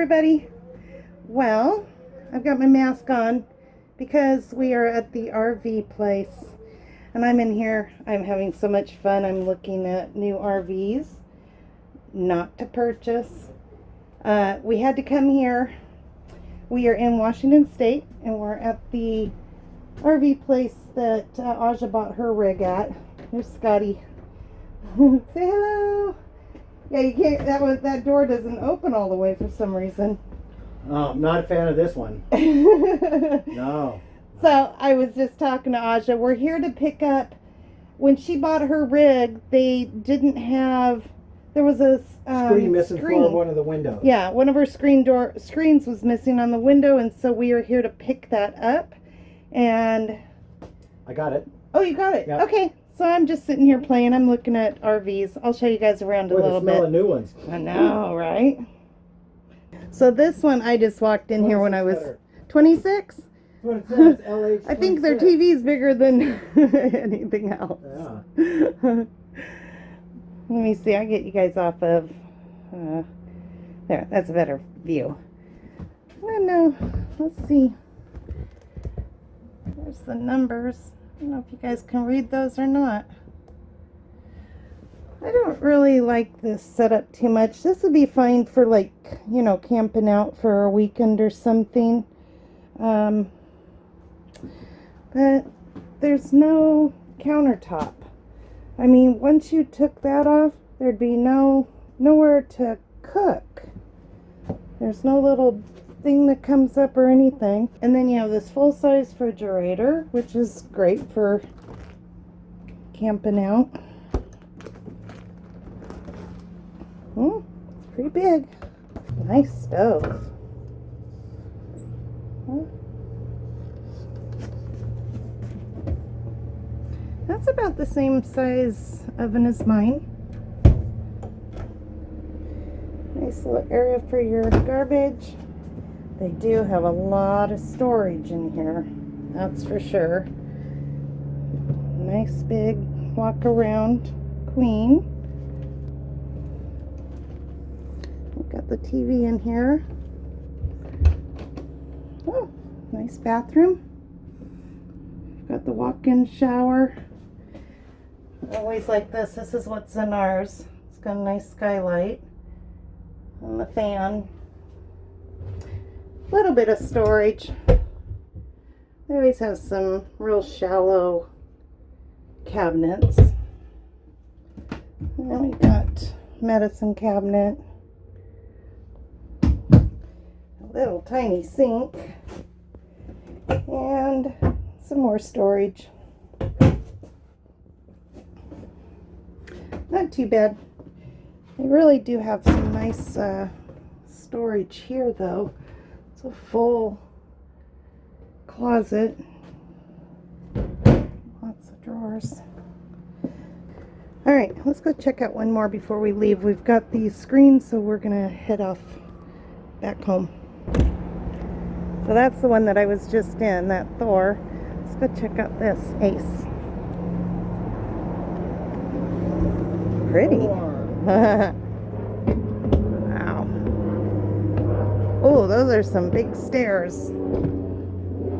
everybody. Well, I've got my mask on because we are at the RV place and I'm in here. I'm having so much fun. I'm looking at new RVs, not to purchase. We had to come here. We are in Washington State and we're at the RV place that Aja bought her rig at. There's Scotty. Say hello. Yeah, you can't. That door doesn't open all the way for some reason. Oh, I'm not a fan of this one. No. So I was just talking to Aja. We're here to pick up. When she bought her rig, they didn't have. There was a screen missing for one of the windows. Yeah, one of her screens was missing on the window, and so we are here to pick that up. And I got it. Oh, you got it. Yep. Okay. So I'm just sitting here playing. I'm looking at RVs. I'll show you guys around a little bit. Of new ones. I know, right? So this one, I just walked in here when I was 26. What it says, LH26. I think their TV's bigger than anything else. Yeah. Let me see. I'll get you guys off of... there, that's a better view. I don't know. Let's see. There's the numbers. I don't know if you guys can read those or not. I don't really like this setup too much. This would be fine for, like, you know, camping out for a weekend or something. But there's no countertop. I mean, once you took that off, there'd be nowhere to cook. There's no little thing that comes up or anything. And then you have this full-size refrigerator, which is great for camping out. Oh, it's pretty big. Nice stove. That's about the same size oven as mine. Nice little area for your garbage. They do have a lot of storage in here, that's for sure. Nice big walk around queen. We've got the TV in here. Oh, nice bathroom. We've got the walk-in shower. I always like this. This is what's in ours. It's got a nice skylight and the fan. Little bit of storage. They always have some real shallow cabinets. And then we got medicine cabinet. A little tiny sink. And some more storage. Not too bad. They really do have some nice storage here though. It's a full closet. Lots of drawers. Alright, let's go check out one more before we leave. We've got these screens, so we're going to head off back home. So that's the one that I was just in, that Thor. Let's go check out this ACE. Pretty. Oh, those are some big stairs.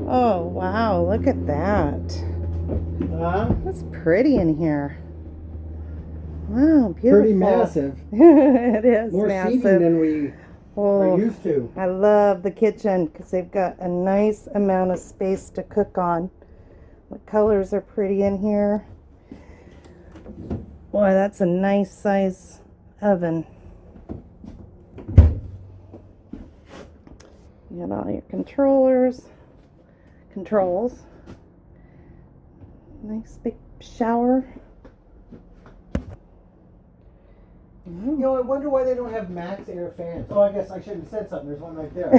Oh, wow. Look at that. That's pretty in here. Wow, beautiful. Pretty massive. It is more massive. Seating than we are used to. I love the kitchen because they've got a nice amount of space to cook on. The colors are pretty in here. Boy, that's a nice size oven. You got all your controls. Nice big shower. You know, I wonder why they don't have max air fans. Oh, I guess I shouldn't have said something. There's one right there.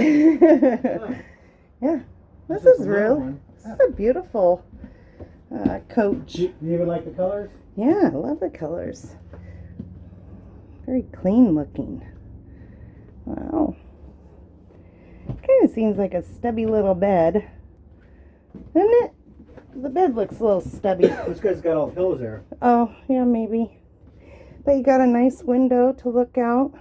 Yeah, this is real. This is a beautiful coach. You even like the colors? Yeah, I love the colors. Very clean looking. Wow. Kind of seems like a stubby little bed, doesn't it? The bed looks a little stubby. It's because it's got all the pillows there. Oh, yeah, maybe. But you got a nice window to look out.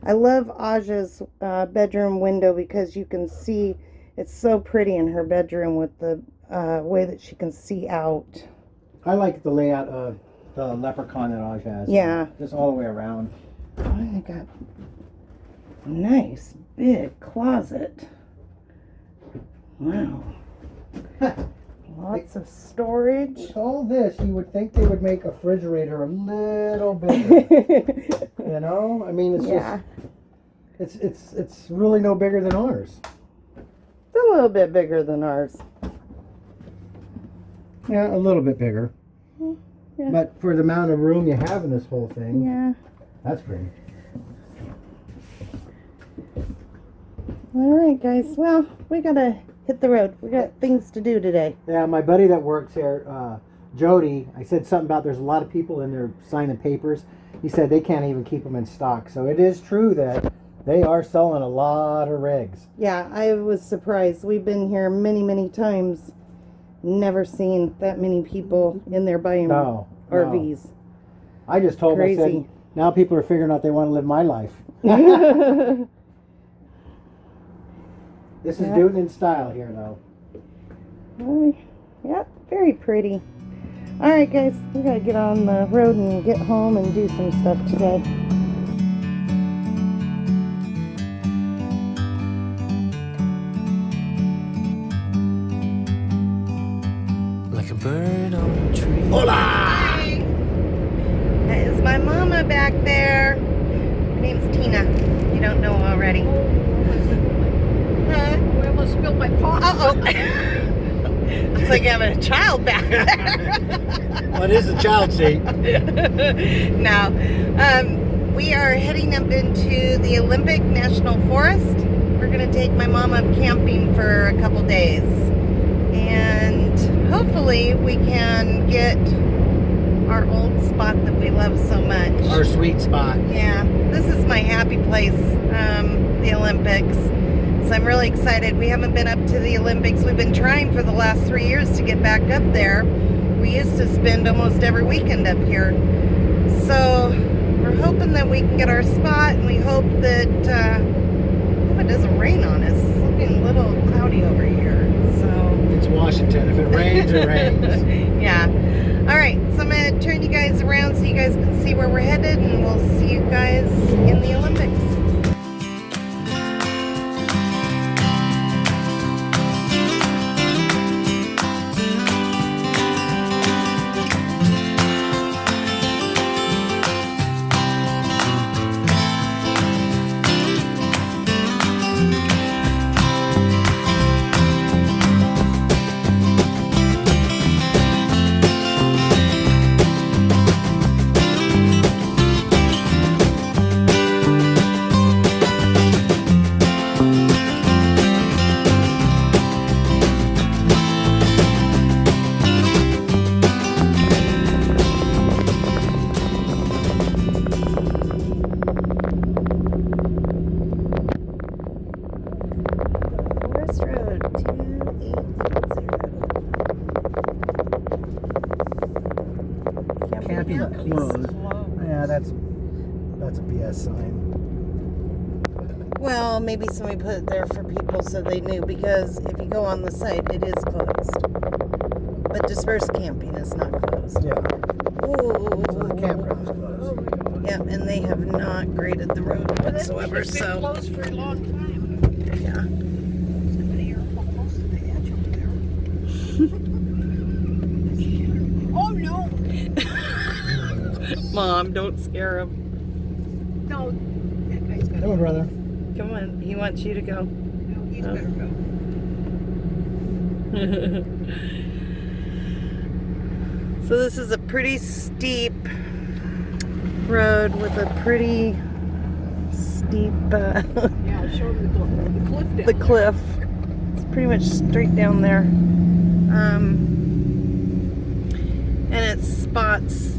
I love Aja's bedroom window because you can see, it's so pretty in her bedroom with the way that she can see out. I like the layout of the leprechaun that Aja has. Yeah. Just all the way around. Oh, I got a nice big closet. Wow. Lots of storage. With all this, you would think they would make a refrigerator a little bigger. You know? I mean, it's just... It's really no bigger than ours. It's a little bit bigger than ours. Yeah, a little bit bigger. Yeah. But for the amount of room you have in this whole thing, Yeah. that's pretty. All right, guys. Well, we gotta hit the road. We got things to do today. Yeah, my buddy that works here, Jody, I said something about there's a lot of people in there signing papers. He said they can't even keep them in stock. So it is true that they are selling a lot of rigs. Yeah, I was surprised. We've been here many, many times. Never seen that many people in there buying RVs. I just told him, I said, now people are figuring out they want to live my life. This is doing it in style here, though. Yeah, very pretty. All right, guys, we gotta get on the road and get home and do some stuff today. Like a bird on a tree. Hola! That is my mama back there. Her name's Tina. You don't know already. I almost spilled my coffee. Uh-oh. It's like having a child back there. What is a child seat? No. We are heading up into the Olympic National Forest. We're going to take my mom up camping for a couple days. And hopefully we can get our old spot that we love so much. Our sweet spot. Yeah, this is my happy place, the Olympics. So I'm really excited. We haven't been up to the Olympics. We've been trying for the last 3 years to get back up there. We used to spend almost every weekend up here. So we're hoping that we can get our spot, and we hope that hope it doesn't rain on us. It's looking a little cloudy over here. So It's Washington. If it rains, it rains. yeah. All right, so I'm going to turn you guys around so you guys can see where we're headed, and we'll see you guys in the Olympics. Closed. Yeah, that's a BS sign. Well, maybe somebody put it there for people so they knew, because if you go on the site, it is closed. But dispersed camping is not closed. Yeah. Ooh. So the campground's closed. Yeah, and they have not graded the road whatsoever, It's been so closed for a long time. yeah. Somebody here close to the edge over there. Oh no! Mom, don't scare him. No, that guy's got Come on, brother. Come on, he wants you to go. No, he's better go. So this is a pretty steep road with a pretty steep Yeah, show him the cliff down the cliff. It's pretty much straight down there. And at spots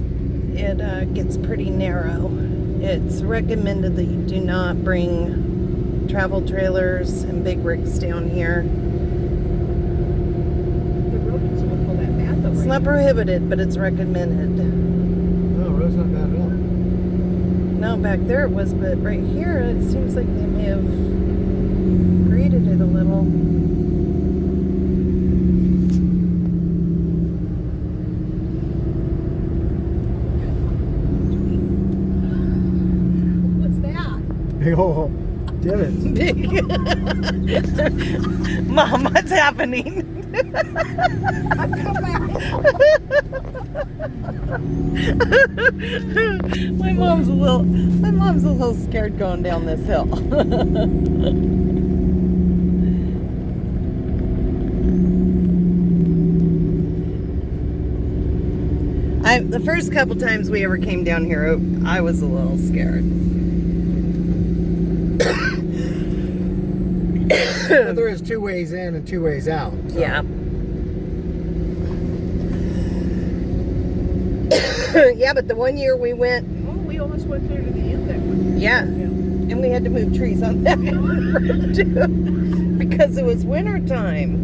it gets pretty narrow. It's recommended that you do not bring travel trailers and big rigs down here. The road doesn't look all that bad though. It's not prohibited, but it's recommended. No, road's not bad at all. No, back there it was, but right here it seems like they may have graded it a little. What's that? Big old divots. Big. Mom, what's happening? My mom's a little scared going down this hill. The first couple times we ever came down here, I was a little scared. But there is 2 ways in and 2 ways out. So. Yeah. Yeah, but the one year we went, Oh, we almost went there to the end that one. yeah, and we had to move trees on that road too, because it was winter time.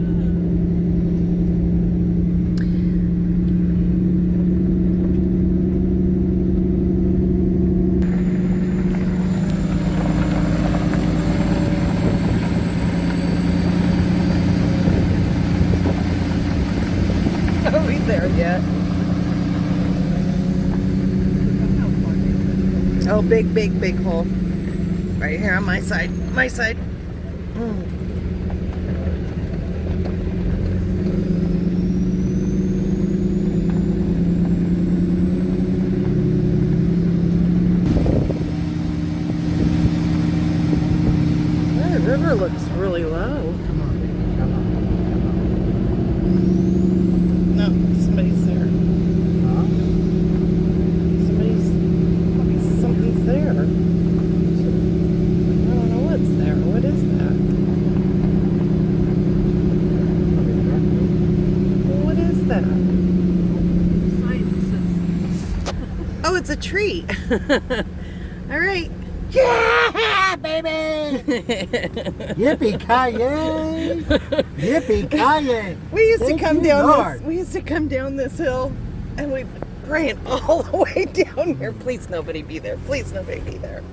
Are we there yet? Oh, big hole. Right here on my side. My side. The river looks really low. Come on, baby. Come on. No, somebody's there. Huh? Something's there. I don't know what's there. What is that? What is that? Oh, it's a tree. All right. Yeah, baby! Yippee-ki-yay! Yippee-ki-yay! We used to Thank come you, down Lord. this. We used to come down this hill, and we ran all the way down here. Please, nobody be there. Please, nobody be there.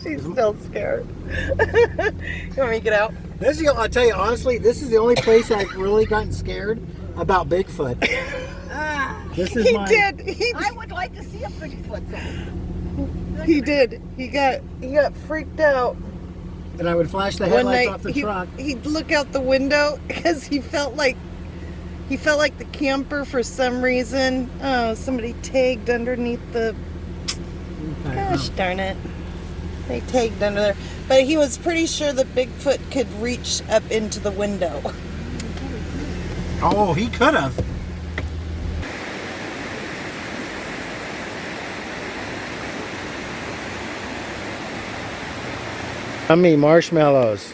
She's still scared. You want me to get out? This is, I'll tell you honestly, this is the only place I've really gotten scared about Bigfoot. This is He my... did. I would like to see a Bigfoot though. He did. He got freaked out. And I would flash the One headlights night off the truck. he'd look out the window because he felt like the camper for some reason. Oh, somebody tagged underneath the. Okay. Gosh darn it! They tagged under there, but he was pretty sure that Bigfoot could reach up into the window. Oh, he could have. Yummy marshmallows.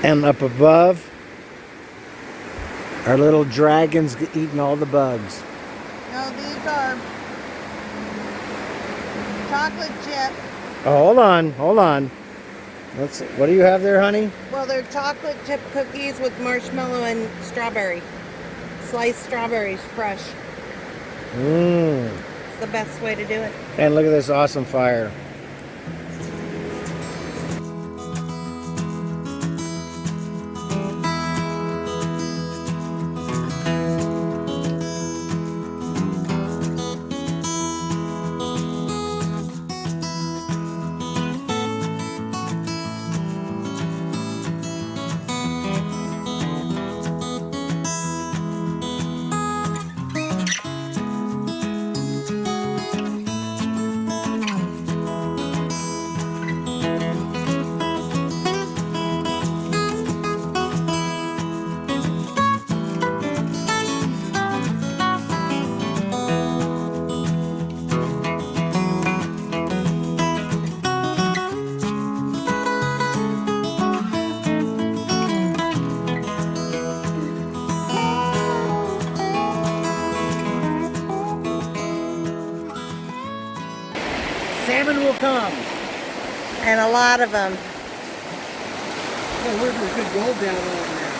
And up above are little dragons eating all the bugs. No, these are chocolate chip. Oh, hold on. What do you have there, honey? Well, they're chocolate chip cookies with marshmallow and strawberry. Sliced strawberries, fresh. Mmm. It's the best way to do it. And look at this awesome fire. Salmon will come. And a lot of them. Oh, where's the good gold down over there?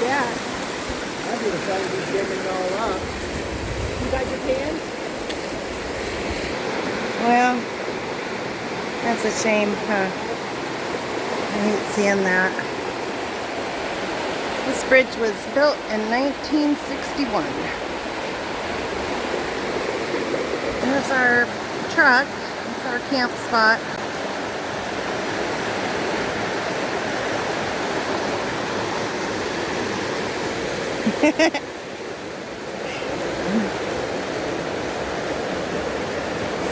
Yeah. I'd be excited to dig it all up. You got your pants? Well, that's a shame, huh? I hate seeing that. This bridge was built in 1961. There's our truck. It's our camp spot.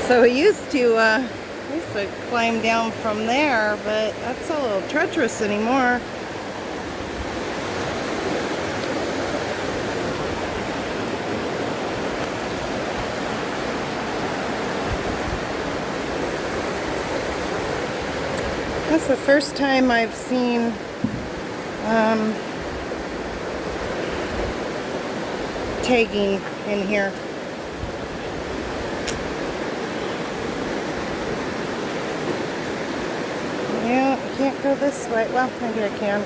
So we used to climb down from there, but that's a little treacherous anymore. That's the first time I've seen tagging in here. Yeah, I can't go this way. Well, maybe I can.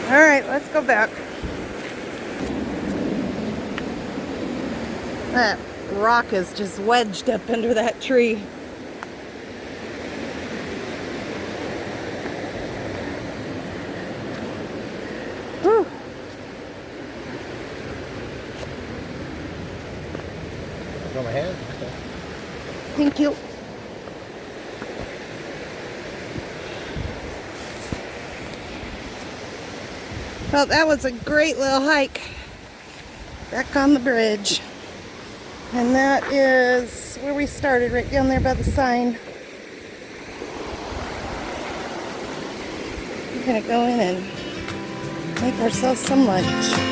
All right, let's go back. That rock is just wedged up under that tree. Whew. Go ahead. Thank you. Well, that was a great little hike back on the bridge. And that is where we started, right down there by the sign. We're gonna go in and make ourselves some lunch.